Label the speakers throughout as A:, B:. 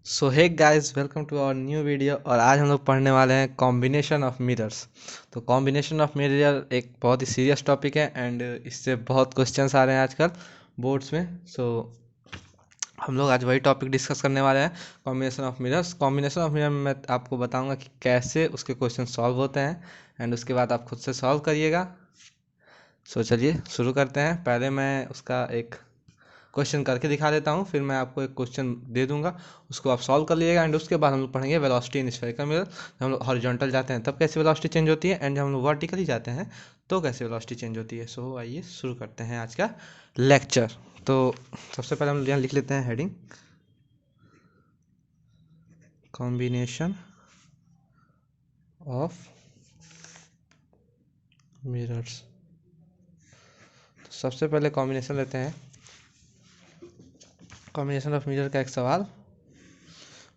A: So hey guys, welcome to our new video. और आज हम लोग पढ़ने वाले हैं कॉम्बिनेशन ऑफ मिरर्स। तो कॉम्बिनेशन ऑफ मिरर एक बहुत ही सीरियस टॉपिक है एंड इससे बहुत क्वेश्चंस आ रहे हैं आजकल बोर्ड्स में। सो हम लोग आज वही टॉपिक डिस्कस करने वाले हैं, combination of mirrors. Combination of mirror में मैं आपको बताऊंगा कि कैसे उसके क्वेश्चन सॉल्व होते हैं एंड उसके बाद आप खुद से सॉल्व करिएगा। सो चलिए शुरू करते हैं। पहले मैं उसका एक क्वेश्चन करके दिखा देता हूँ, फिर मैं आपको एक क्वेश्चन दे दूंगा, उसको आप सॉल्व कर लीजिएगा एंड उसके बाद हम लोग पढ़ेंगे वेलोसिटी इन स्फेरिकल मिरर। जब हम लोग हॉरिजॉन्टल जाते हैं तब कैसे वेलोसिटी चेंज होती है एंड जब हम लोग वर्टिकली जाते हैं तो कैसे वेलोसिटी चेंज होती है। सो आइए शुरू करते हैं आज का लेक्चर। तो सबसे पहले हम यहाँ लिख लेते हैं हेडिंग, कॉम्बिनेशन ऑफ मिरर्स। तो सबसे पहले कॉम्बिनेशन लेते हैं, कॉम्बिनेशन ऑफ मिरर का एक सवाल,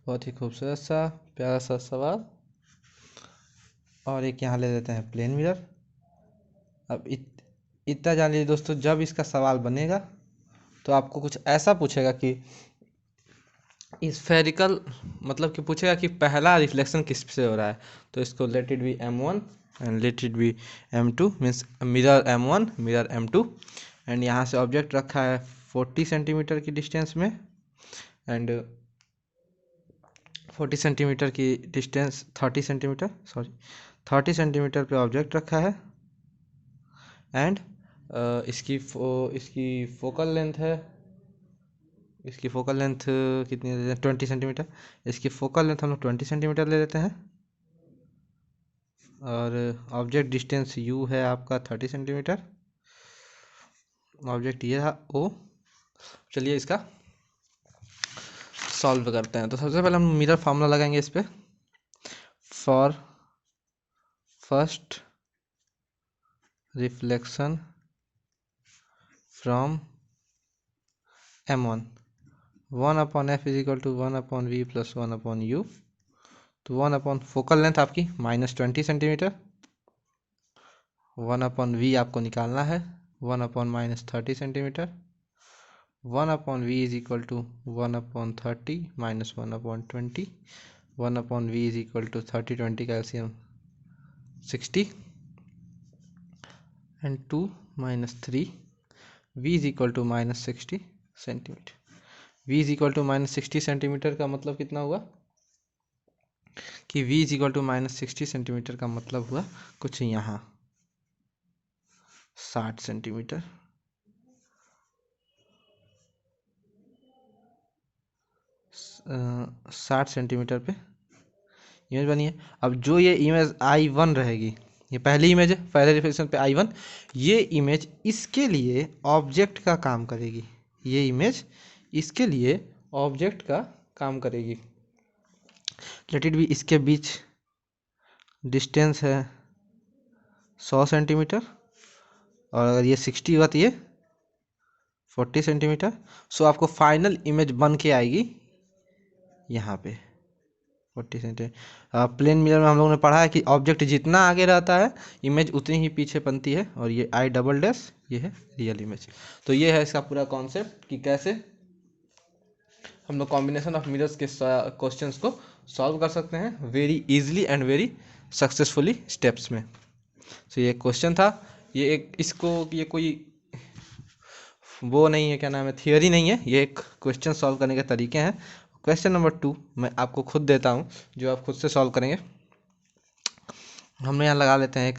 A: बहुत ही खूबसूरत सा प्यारा सा सवाल। और एक यहाँ ले लेते हैं प्लेन मिरर। अब इतना जान लीजिए दोस्तों, जब इसका सवाल बनेगा तो आपको कुछ ऐसा पूछेगा कि स्फेरिकल, मतलब कि पूछेगा कि पहला रिफ्लेक्शन किस से हो रहा है। तो इसको let it be M1 and let it be M2, means mirror M1 mirror M2। And यहाँ से ऑब्जेक्ट रखा है 40 सेंटीमीटर की डिस्टेंस में एंड 40 सेंटीमीटर की डिस्टेंस 30 सेंटीमीटर, सॉरी 30 सेंटीमीटर पे ऑब्जेक्ट रखा है एंड इसकी फोकल लेंथ है, इसकी फोकल लेंथ कितनी दे देते हैं, 20 सेंटीमीटर। इसकी फोकल लेंथ हम लोग 20 सेंटीमीटर ले लेते हैं और ऑब्जेक्ट डिस्टेंस u है आपका 30 सेंटीमीटर। ऑब्जेक्ट ये रहा o। चलिए इसका सॉल्व करते हैं। तो सबसे पहले हम मिरर फार्मूला लगाएंगे इस पर, for first reflection from M1 1/f is equal to 1/v plus 1/u। तो 1/, फोकल लेंथ आपकी -20 सेंटीमीटर, 1/v आपको निकालना है, 1/-30 centimetre, 1/v is equal to 1/30 minus 1/20, 1/v is equal to 30 20 का LCM 60 and 2 minus 3, v is equal to -60 centimetre. v is equal to -60 centimetre का मतलब कितना हुआ कि v is equal to -60 centimetre का मतलब हुआ कुछ यहाँ 60 सेंटीमीटर। 60 सेंटीमीटर पे इमेज बनी है। अब जो ये इमेज I1 रहेगी, ये पहली इमेज है, पहले रिफ्लेक्शन पे I1, ये इमेज इसके लिए ऑब्जेक्ट का काम करेगी, ये इमेज इसके लिए ऑब्जेक्ट का काम करेगी। लेट इट बी, इसके बीच डिस्टेंस है 100 सेंटीमीटर और अगर ये 60 हुआ तो ये 40 सेंटीमीटर। सो आपको फाइनल इमेज बन के आएगी यहाँ पे 40 सेंटीमीटर। प्लेन मिरर में हम लोगों ने पढ़ा है कि ऑब्जेक्ट जितना आगे रहता है इमेज उतनी ही पीछे बनती है, और ये I डबल डैश ये है रियल इमेज। तो ये है इसका पूरा कॉन्सेप्ट कि कैसे हम लोग कॉम्बिनेशन ऑफ मिरर्स के क्वेश्चंस को सॉल्व कर सकते हैं very easily and very successfully steps में। तो ये क्वेश्चन था, ये एक इसको ये कोई वो नहीं है, क्या नाम है, थियोरी नहीं है, ये एक क्वेश्चन सॉल्व करने के तरीके हैं। क्वेश्चन नंबर 2 मैं आपको खुद देता हूँ जो आप खुद से सॉल्व करेंगे। हम यहाँ लगा लेते हैं एक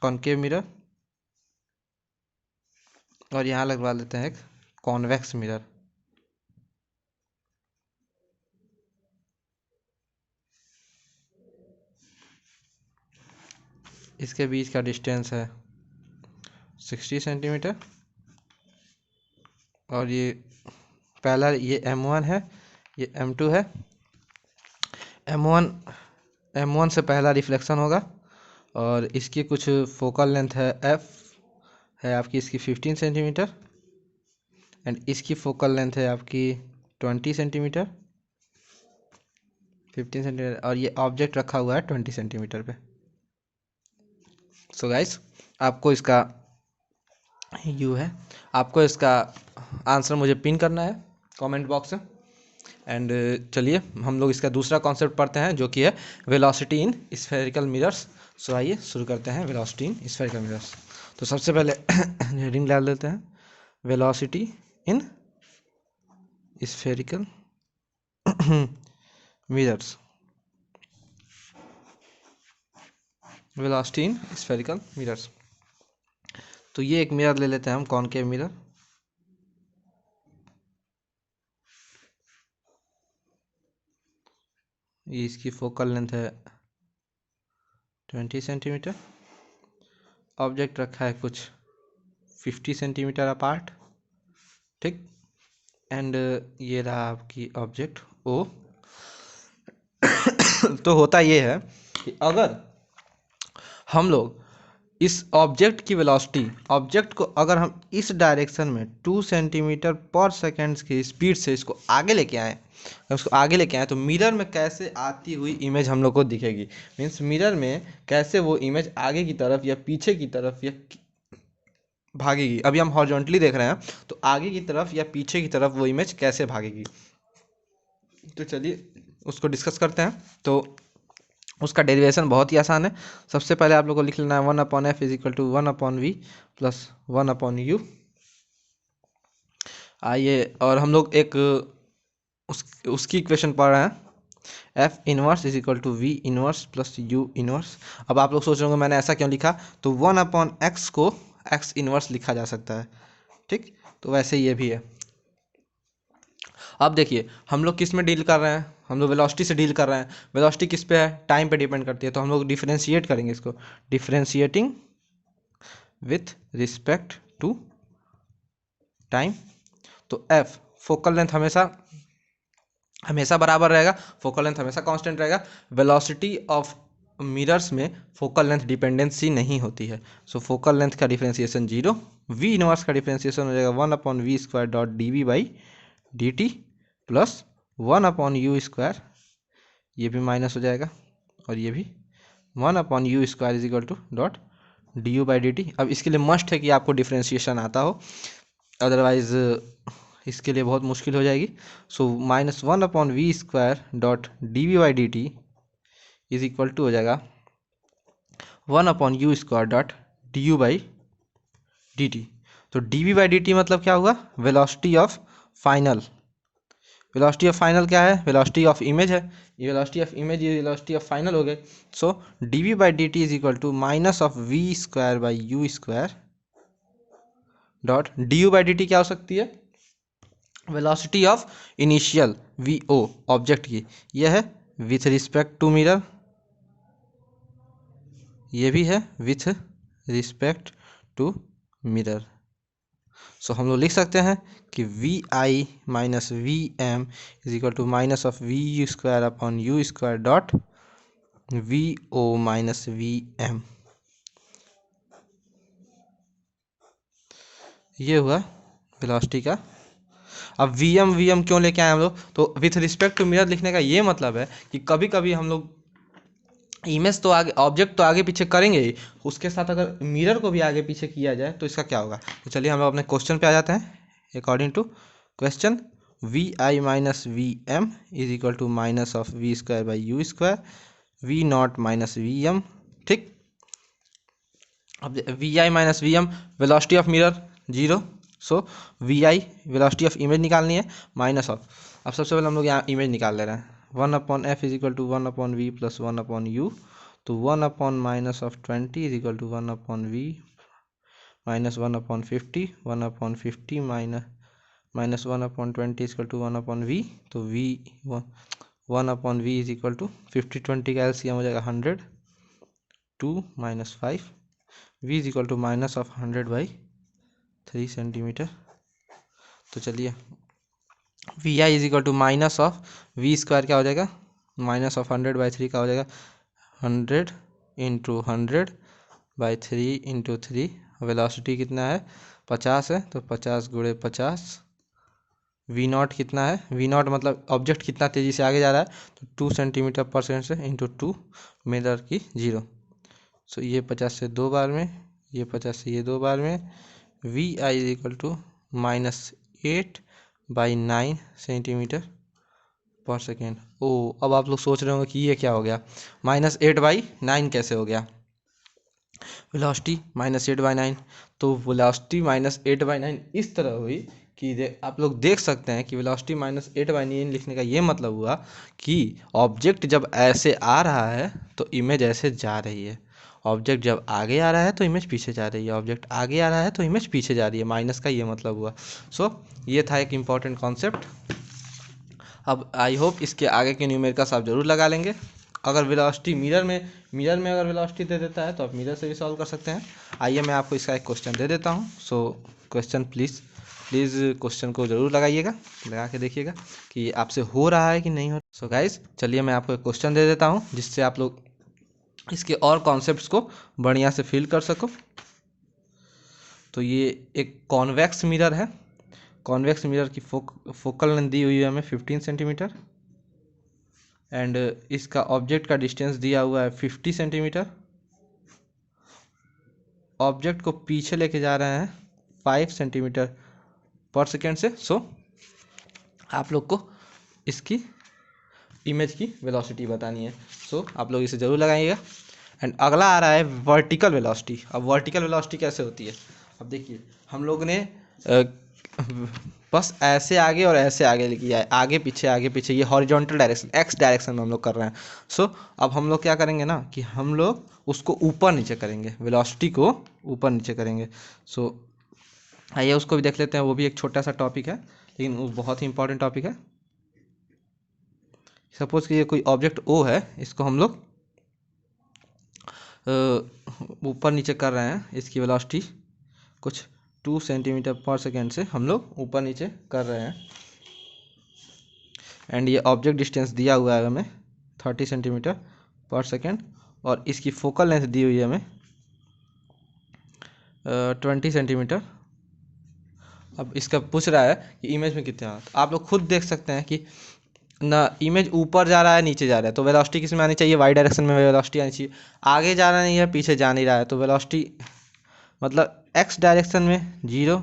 A: कॉनकेव मिरर और यहाँ लगवा लेते हैं एक कॉन्वेक्स मिरर। इसके बीच का डिस्टेंस है 60 सेंटीमीटर और ये पहला ये M1 है, ये M2 है। M1 से पहला रिफ्लेक्शन होगा और इसकी कुछ फोकल लेंथ है F है आपकी, इसकी 15 सेंटीमीटर एंड इसकी फोकल लेंथ है आपकी 20 सेंटीमीटर, 15 सेंटीमीटर, और ये ऑब्जेक्ट रखा हुआ है 20 सेंटीमीटर पे। सो गाइस, आपको इसका यू है। आपको इसका आंसर मुझे पिन करना है कमेंट बॉक्स में। एंड चलिए हम लोग इसका दूसरा कॉन्सेप्ट पढ़ते हैं जो कि है वेलोसिटी इन स्फेरिकल मिरर्स। सो आइए शुरू करते हैं वेलोसिटी इन स्फेरिकल मिरर्स। तो सबसे पहले हेडिंग डाल देते हैं velocity in spherical mirrors. Velocity in spherical mirrors. तो ये एक मिरर ले लेते हैं हम, कॉनकेव मिरर। ये इसकी फोकल लेंथ है 20 सेंटीमीटर। ऑब्जेक्ट रखा है कुछ 50 सेंटीमीटर अपार्ट, ठीक। एंड ये रहा आपकी ऑब्जेक्ट ओ। तो होता ये है कि अगर हम लोग इस ऑब्जेक्ट की वेलोसिटी, ऑब्जेक्ट को अगर हम इस डायरेक्शन में 2 सेंटीमीटर पर सेकेंड की स्पीड से इसको आगे लेके आए, उसको आगे लेके आए, तो मिरर में कैसे आती हुई इमेज हम लोग को दिखेगी। मीन्स मिरर में कैसे वो इमेज आगे की तरफ या पीछे की तरफ या भागेगी। अभी हम हॉरिजॉन्टली देख रहे हैं, तो आगे की तरफ या पीछे की तरफ वो इमेज कैसे भागेगी। तो चलिए उसको डिस्कस करते हैं। तो उसका डेरिवेशन बहुत ही आसान है। सबसे पहले आप लोग को लिख लेना है 1/f is equal to 1/v plus 1/u। आइए, और हम लोग एक उसकी इक्वेशन पढ़ रहे हैं, F inverse is equal to V inverse plus U inverse. अब आप लोग सोच रहे होंगे मैंने ऐसा क्यों लिखा, तो 1/x को x इनवर्स लिखा जा सकता है, ठीक। तो वैसे ये भी है। अब देखिए हम लोग किस में डील कर रहे हैं, हम लोग वेलोसिटी से डील कर रहे हैं। वेलोसिटी किस पे है, टाइम पे डिपेंड करती है। तो हम लोग डिफरेंशिएट करेंगे इसको, differentiating with respect to time. तो एफ फोकल लेंथ हमेशा हमेशा बराबर रहेगा, फोकल लेंथ हमेशा कांस्टेंट रहेगा। वेलोसिटी ऑफ मिरर्स में फोकल लेंथ डिपेंडेंसी नहीं होती है। सो फोकल लेंथ का डिफरेंशिएशन 0, वी इनवर्स का डिफरेंशिएशन हो जाएगा 1/v² dot dv/dt plus 1/u², ये भी माइनस हो जाएगा, और ये भी 1/u² is equal to dot du/dt। अब इसके लिए मस्ट है कि आपको डिफरेंशिएशन आता हो, अदरवाइज इसके लिए बहुत मुश्किल हो जाएगी। So -1/v² dot dv/dt is equal to हो जाएगा 1/u² डॉट du/dt। तो dv/dt मतलब क्या हुआ, velocity of final. Velocity of final क्या है, वेलोसिटी ऑफ इमेज है। ये वेलोसिटी ऑफ इमेज, ये वेलोसिटी ऑफ फाइनल हो गए। So dv/dt is equal to -v² dot du/dt क्या हो सकती है, velocity of initial vo object की, यह है विथ रिस्पेक्ट टू मिरर, ये भी है with respect to mirror. So हम लोग लिख सकते हैं कि vi minus V M is equal to -v² dot vo minus V M. ये हुआ वेलोसिटी का। अब वी एम क्यों लेके आए हम लोग, तो विथ रिस्पेक्ट टू मिरर लिखने का ये मतलब है कि कभी कभी हम लोग इमेज तो आगे, ऑब्जेक्ट तो आगे पीछे करेंगे ही, उसके साथ अगर मिरर को भी आगे पीछे किया जाए तो इसका क्या होगा। तो चलिए हम लोग अपने क्वेश्चन पे आ जाते हैं। According to question, V I minus V M is equal to -v²/u², V naught minus V M, ठीक। अब V I minus V M velocity of mirror 0, so V I velocity of image निकालनी है, minus of, अब सबसे पहले हम लोग यहाँ इमेज निकाल ले रहे हैं। 1/f is equal to 1/v plus 1/u। तो 1/-20 is equal to 1/v minus 1/50, 1/50 minus 1/20 is equal to 1/v। तो v 1/v is equal to 50-20 का एलसीएम हो जाएगा 100, 2 minus 5, v is equal to -100/3 सेंटीमीटर। तो चलिए V I is equal to minus of v² क्या हो जाएगा, -100/3 का हो जाएगा 100 × 100/3 × 3। वेलोसिटी कितना है, 50 है, तो 50 × 50। वी नॉट कितना है, वी नॉट मतलब ऑब्जेक्ट कितना तेज़ी से आगे जा रहा है, तो 2 सेंटीमीटर पर सेकेंड से इंटू 2, मिरर की 0। सो ये 50 से 2 बार में, ये 50 से ये 2 बार में, V I is equal to -8/9 centimetre per second. ओ, अब आप लोग सोच रहे होंगे कि ये क्या हो गया, -8/9 कैसे हो गया। वेलोसिटी -8/9, तो वेलोसिटी -8/9 इस तरह हुई कि आप लोग देख सकते हैं कि वेलोसिटी -8/9 लिखने का ये मतलब हुआ कि ऑब्जेक्ट जब ऐसे आ रहा है तो इमेज ऐसे जा रही है, ऑब्जेक्ट जब आगे आ रहा है तो इमेज पीछे जा रही है, ऑब्जेक्ट आगे आ रहा है तो इमेज पीछे जा रही है, माइनस का ये मतलब हुआ। सो ये था एक इम्पॉर्टेंट कॉन्सेप्ट। अब आई होप इसके आगे के न्यूमेरिकल्स आप जरूर लगा लेंगे। अगर वेलोसिटी मिरर में अगर वेलोसिटी दे देता है तो आप मिरर से भी सॉल्व कर सकते हैं। आइए मैं आपको इसका एक क्वेश्चन दे देता हूँ। सो क्वेश्चन प्लीज़ क्वेश्चन को ज़रूर लगाइएगा, लगा के देखिएगा कि आपसे हो रहा है कि नहीं हो। सो गाइज चलिए मैं आपको एक क्वेश्चन दे देता हूँ जिससे आप लोग इसके और कॉन्सेप्ट्स को बढ़िया से फील कर सको। तो ये एक कॉन्वेक्स मिरर है, कॉन्वेक्स मिरर की फोकल लेंथ दी हुई है हमें 15 सेंटीमीटर एंड इसका ऑब्जेक्ट का डिस्टेंस दिया हुआ है 50 सेंटीमीटर। ऑब्जेक्ट को पीछे लेके जा रहे हैं 5 सेंटीमीटर पर सेकेंड से। सो आप लोग को इसकी इमेज की वेलोसिटी बतानी है। सो आप लोग इसे ज़रूर लगाइएगा। एंड अगला आ रहा है वर्टिकल वेलोसिटी। अब वर्टिकल वेलोसिटी कैसे होती है, अब देखिए हम लोग ने बस ऐसे आगे और ऐसे आगे किया है, आगे पीछे, ये हॉरिजॉन्टल डायरेक्शन एक्स डायरेक्शन में हम लोग कर रहे हैं। सो अब हम लोग क्या करेंगे ना कि हम लोग उसको ऊपर नीचे करेंगे, वेलोसिटी को ऊपर नीचे करेंगे। सो आइए उसको भी देख लेते हैं, वो भी एक छोटा सा टॉपिक है लेकिन वो बहुत ही इंपॉर्टेंट टॉपिक है। सपोज कि ये कोई ऑब्जेक्ट ओ है, इसको हम लोग ऊपर नीचे कर रहे हैं, इसकी वेलोसिटी कुछ 2 सेंटीमीटर पर सेकेंड से हम लोग ऊपर नीचे कर रहे हैं। एंड ये ऑब्जेक्ट डिस्टेंस दिया हुआ है हमें 30 सेंटीमीटर पर सेकेंड और इसकी फोकल लेंथ दी हुई है हमें 20 सेंटीमीटर। अब इसका पूछ रहा है कि इमेज में कितना, तो आप लोग खुद देख सकते हैं कि ना इमेज ऊपर जा रहा है नीचे जा रहा है, तो वेलोसिटी किस में आनी चाहिए, वाई डायरेक्शन में वेलोसिटी आनी चाहिए। आगे जा रहा नहीं है, पीछे जा नहीं रहा है, तो वेलोसिटी मतलब एक्स डायरेक्शन में 0,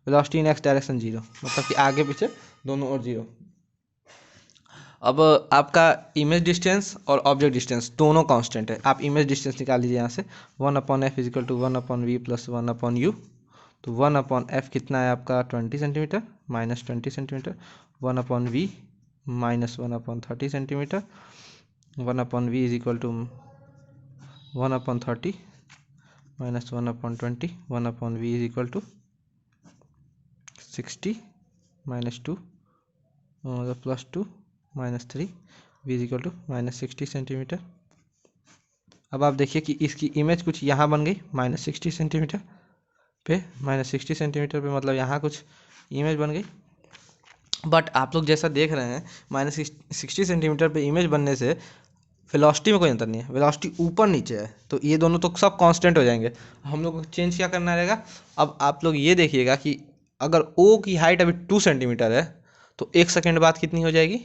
A: वेलोसिटी इन एक्स डायरेक्शन 0, मतलब कि आगे पीछे दोनों ओर 0। अब आपका इमेज डिस्टेंस और ऑब्जेक्ट डिस्टेंस दोनों कांस्टेंट है, आप इमेज डिस्टेंस निकाल लीजिए यहाँ से 1/f is equal to 1/v plus 1/u। तो 1/f कितना है आपका 20 centimetre minus 20 centimetre, 1/v minus 1/30 centimetre, 1/v is equal to 1/30 minus 1/20, 1/v is equal to 60 minus 2 plus 2 minus 3, V is equal to -60 centimetre. अब आप देखिए कि इसकी इमेज कुछ यहाँ बन गई -60 सेंटीमीटर पे, -60 सेंटीमीटर पे मतलब यहाँ कुछ इमेज बन गई। बट आप लोग जैसा देख रहे हैं -60 सेंटीमीटर पे इमेज बनने से वेलोसिटी में कोई अंतर नहीं है, वेलोसिटी ऊपर नीचे है, तो ये दोनों तो सब कांस्टेंट हो जाएंगे। हम लोग को चेंज क्या करना रहेगा, अब आप लोग ये देखिएगा कि अगर ओ की हाइट अभी 2 सेंटीमीटर है तो 1 सेकेंड बाद कितनी हो जाएगी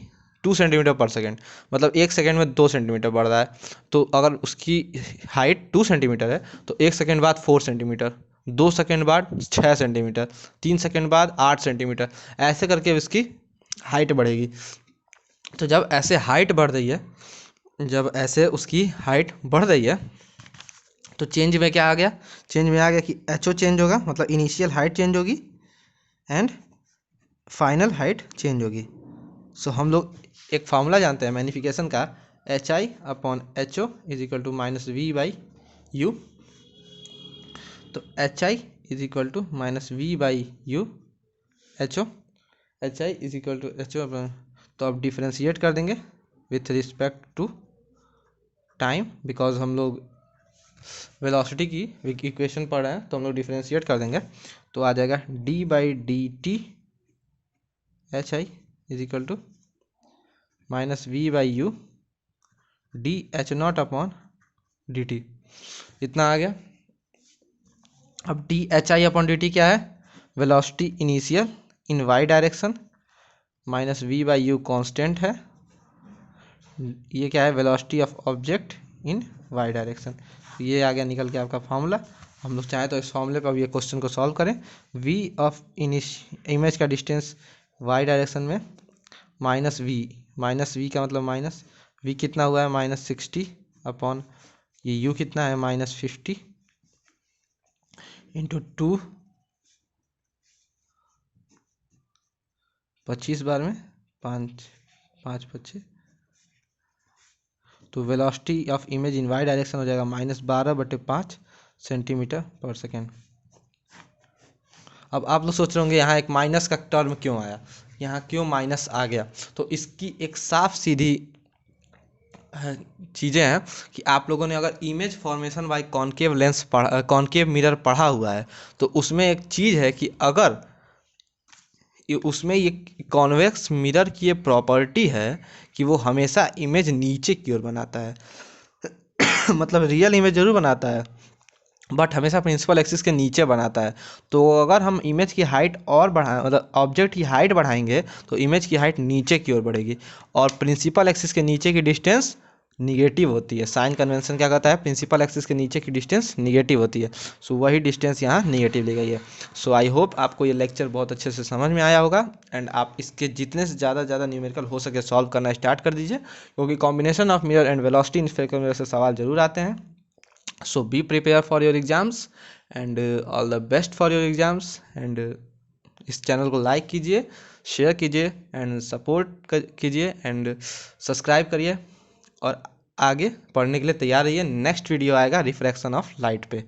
A: 2 सेंटीमीटर पर सेकेंड, मतलब 1 सेकेंड में 2 सेंटीमीटर बढ़ रहा है। तो अगर उसकी हाइट 2 सेंटीमीटर है तो 1 सेकेंड बाद 4 सेंटीमीटर, 2 सेकेंड बाद 6 सेंटीमीटर, 3 सेकेंड बाद 8 सेंटीमीटर, ऐसे करके उसकी हाइट बढ़ेगी। तो जब ऐसे हाइट बढ़ रही है, जब ऐसे उसकी हाइट बढ़ रही है तो चेंज में क्या आ गया, चेंज में आ गया कि एच ओ चेंज होगा, मतलब इनिशियल हाइट चेंज होगी एंड फाइनल हाइट चेंज होगी। सो हम लोग एक फार्मूला जानते हैं मैग्नीफिकेशन का, HI/HO is equal to -v/u। तो HI is equal to -v/u, HO, HI is equal to HO। तो अब डिफ्रेंशिएट कर देंगे with respect to time, because हम लोग वेलोसिटी की इक्वेशन पढ़ रहे हैं तो हम लोग डिफ्रेंशिएट कर देंगे। तो आ जाएगा d/dt HI is equal to -v/u dH0/dt, इतना आ गया। अब dHI/dt क्या है, वेलोसिटी इनिशियल इन y direction minus v/u constant है, ये क्या है velocity of object in y direction. ये आ गया निकल के आपका फार्मूला। हम लोग चाहें तो इस फॉर्मूले पर अब ये क्वेश्चन को सॉल्व करें। v ऑफ इमेज का डिस्टेंस y डायरेक्शन में माइनस वी का मतलब माइनस v कितना हुआ है -60 अपॉन ये u कितना है -50 इंटू 2 25 बार में 5 25 तो velocity of image in Y direction हो जाएगा -12/5 सेंटीमीटर पर सेकेंड। अब आप लोग सोच रहे होंगे यहाँ एक माइनस का टर्म क्यों आया, यहाँ क्यों माइनस आ गया। तो इसकी एक साफ सीधी चीज़ें हैं कि आप लोगों ने अगर image formation by concave lens पढ़ा, कॉनकेव मिरर पढ़ा हुआ है, तो उसमें एक चीज़ है कि अगर उसमें ये कॉन्वेक्स मिरर की ये प्रॉपर्टी है कि वो हमेशा इमेज नीचे की ओर बनाता है मतलब रियल इमेज जरूर बनाता है बट हमेशा प्रिंसिपल एक्सिस के नीचे बनाता है। तो अगर हम इमेज की हाइट और बढ़ाएं, मतलब ऑब्जेक्ट की हाइट बढ़ाएंगे तो इमेज की हाइट नीचे की ओर बढ़ेगी और प्रिंसिपल एक्सिस के नीचे की डिस्टेंस निगेटिव होती है। साइन कन्वेंशन क्या कहता है, प्रिंसिपल एक्सिस के नीचे की डिस्टेंस निगेटिव होती है। सो वही डिस्टेंस यहाँ निगेटिव ली गई है। सो आई होप आपको ये लेक्चर बहुत अच्छे से समझ में आया होगा एंड आप इसके जितने से ज़्यादा न्यूमेरिकल हो सके सॉल्व करना स्टार्ट कर दीजिए, क्योंकि combination of mirror and velocity in spherical mirror से सवाल जरूर आते हैं। So be prepared for your exams and all the best for your exams and इस चैनल को लाइक कीजिए, शेयर कीजिए एंड सपोर्ट कीजिए एंड सब्सक्राइब करिए और आगे पढ़ने के लिए तैयार रहिए। नेक्स्ट वीडियो आएगा रिफ्रैक्शन ऑफ लाइट पे।